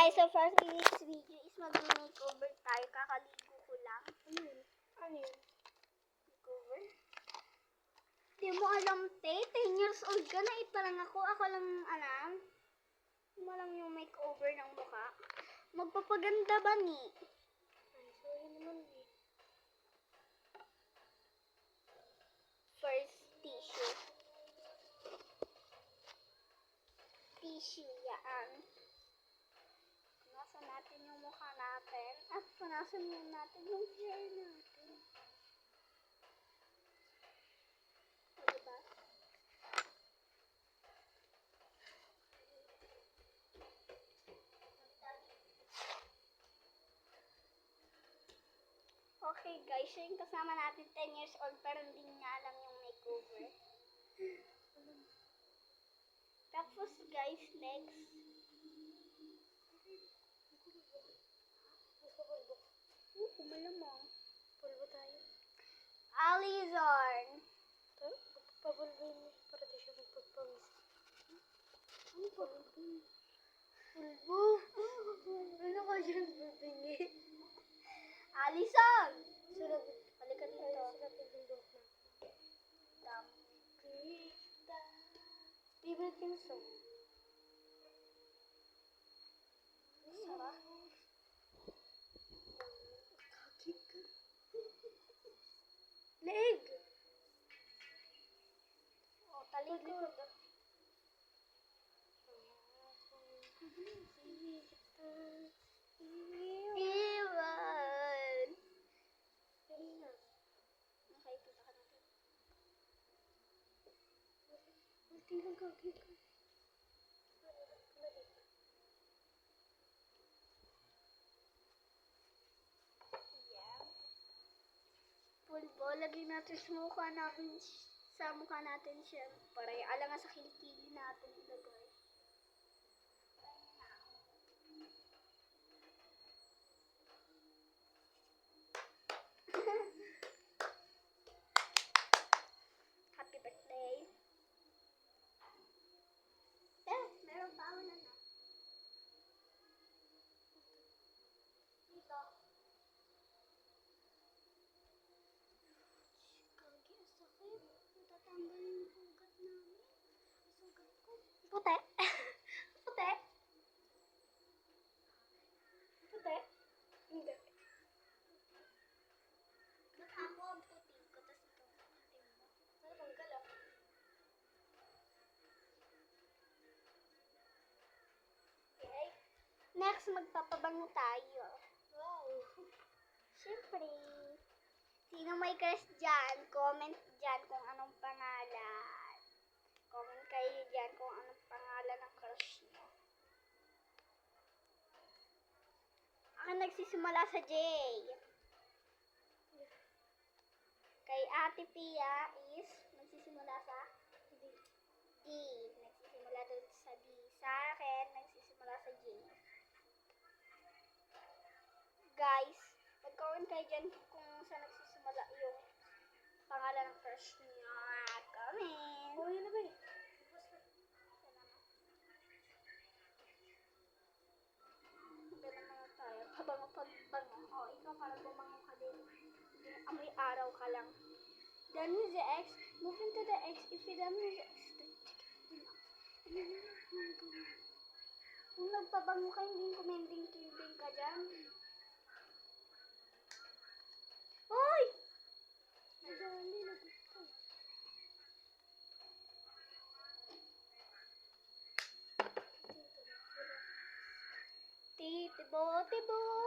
guys, so for this video is mag-makeover tayo. Kakaligo ko lang. Ano yun? Makeover? Di mo alam, te. 10 years old ka na. Ito lang ako. Ako lang alam. Di mo alam yung makeover ng mukha. Magpapaganda ba ni? Ay, sorry naman eh. First tissue. Tissue yan. Punasan natin yung mukha natin. At punasan din natin yung hair natin. O, diba? Okay guys, so yung kasama natin 10 years old pero hindi niya alam yung makeover. Tapos guys, next. Malamang. Pulbo tayo. Alizarn. Ito? Pabulbo yun para di siya magpagpawis. Ano ba? Pulbo? Ano ka dyan pulbingi? Alison! Sarap. Balikan Ay, dito. sarap yung bundok na. Krista. Favorite yung song. Sarap. Kakit ka. Leg! O, talikod. Iwan. Okay, punta ka natin. Ulti lang kakit ka. Yan. Pulbo, lagyan natin sa mukha natin, syempre. Alangan sa kilikili natin ilagay. Happy birthday. Meron pa ako na. Dito. Kagi, ang sakit. Natatanggal yung ugat namin. Ang sugat ko. Puti. Puti. Puti. Hindi. Ba't ako ang puti ko, tas ikaw ang puti mo? Natanggal ah. Okay. Next, magpapabango tayo. Wow. Siyempre. Sino may crush dyan? Comment dyan kung anong pangalan. Comment kayo dyan kung anong pangalan ng crush nyo. Ako nagsisimula sa J. Kay Ate Pia is nagsisimula sa D. Nagsisimula doon sa D. Sa akin, nagsisimula sa J. Guys, mag-comment kayo dyan kung saan nagsisimula yung pangalan ng crush niyo. Comment! Oh, yun na ba eh? Ganun na tayo. Pabango. O, ikaw para bumango ka din. Amoy araw ka lang. Done with the X. Move into the X. If you done with the X, kung nagpabango ka, hindi kumending-kinding ka dyan. Hoy! Nadali na dito. Tibo.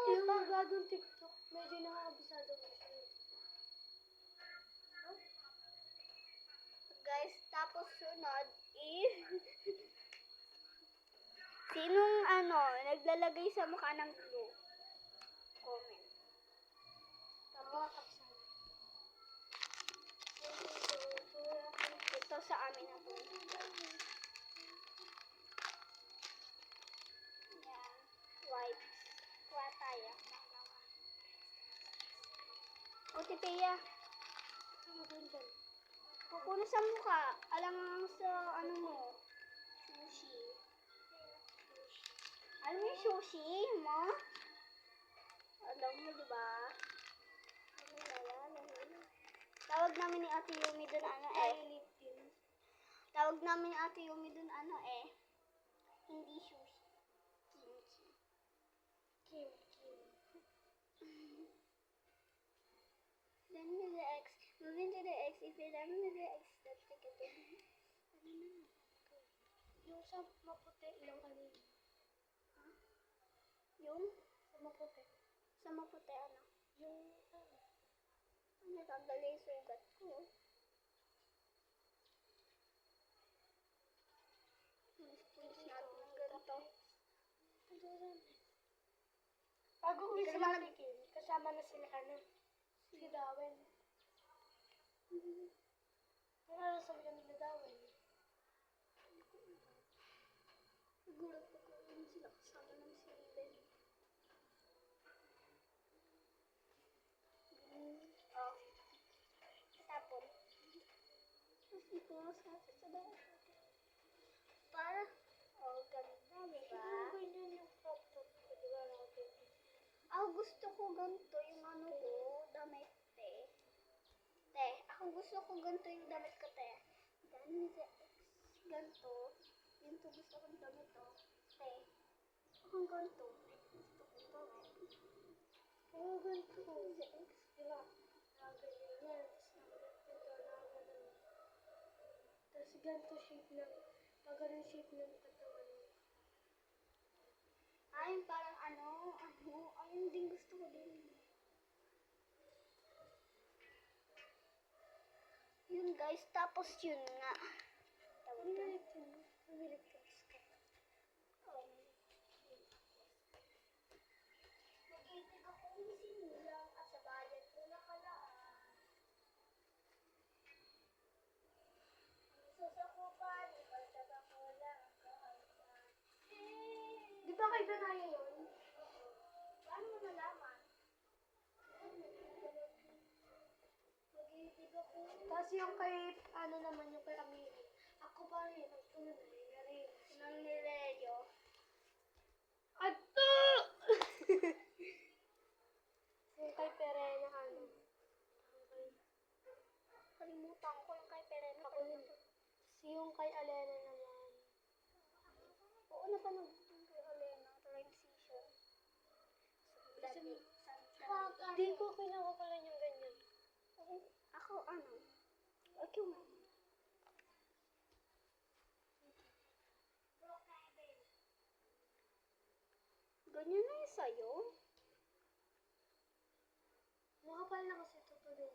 Yung bagong TikTok, medyo nakakabisado ko siya. Guys, tapos sunod is sinong naglalagay sa mukha ng glue? Comment. Tama, kapsan. Ito sa amin na to. Yan. Wipes. Kuha tayo. O, Tipeya. Ano ba dyan? Kukuno sa mukha. Alang sa ano mo. Sushi. Alam mo yung sushi mo? Alam mo, di ba? Tawag namin ni Ate Yumi dun ano eh. Tawag namin ni Ate Yumi dun ano eh. Hindi sushi. Kimchi. Kim. Then with the X. Moving to the X. If you done with the X, let's take it to Yung sa maputi lang kanina. yung Sa maputi. sa maputi ano. Yung Ano tanggalin yung sugat ko. Mas natin ng ganito. Bago uwi Hindi ka sila naman Kim, kasama na sila si Dawen. Nararasan kami na Dawen. Siguro pagkaroon sila kasama ng si Ben. Oh. Tapon. Tapos ito sa dahil. Para. Oh, ganda, diba? Ganyan yung crop top ko, di ba? Ako gusto ko ganito yung ano ko, damit te. Te, ako gusto ko ganito yung damit ko te. Then, ganito. Ganito gusto kong damit to. Te, akong ganito. Gusto kong damit. Oo, ganito. Di ba? Ganyan yan. Tapos ganito shape ng, ganun shape ng katawan. Ayun parang ayun din gusto ko din. Yun guys, tapos yun nga. Pumilit yun. Pumilit ka. Mag-itig ako sinulang at sa bayan ko nakalaan. Sasakupan, ipagdaga ko lang kahayaan. Di ba kay Danaya yun? Paano mo nalaman? Mag-itig ako. Tapos yung kay, naman yung kay Amiri. Ako pa rin, ang tunay na rin. Nang nireyo. Ato! Yung kay Perena, Kalimutan ko yung kay Perena. Ako yun. Yung kay Alena naman. Oo, napanood ko yung kay Alena. Transition. Hindi ko kinakakalan yung ganyan. Ako, okay mo. Ganyan na yung sa'yo? Makapal na kasi ito pa din.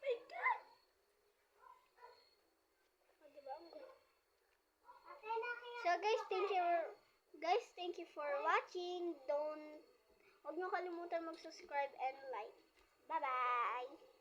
My God! Diba? So guys, thank you for watching. Huwag niyo kalimutan mag-subscribe and like. Bye-bye!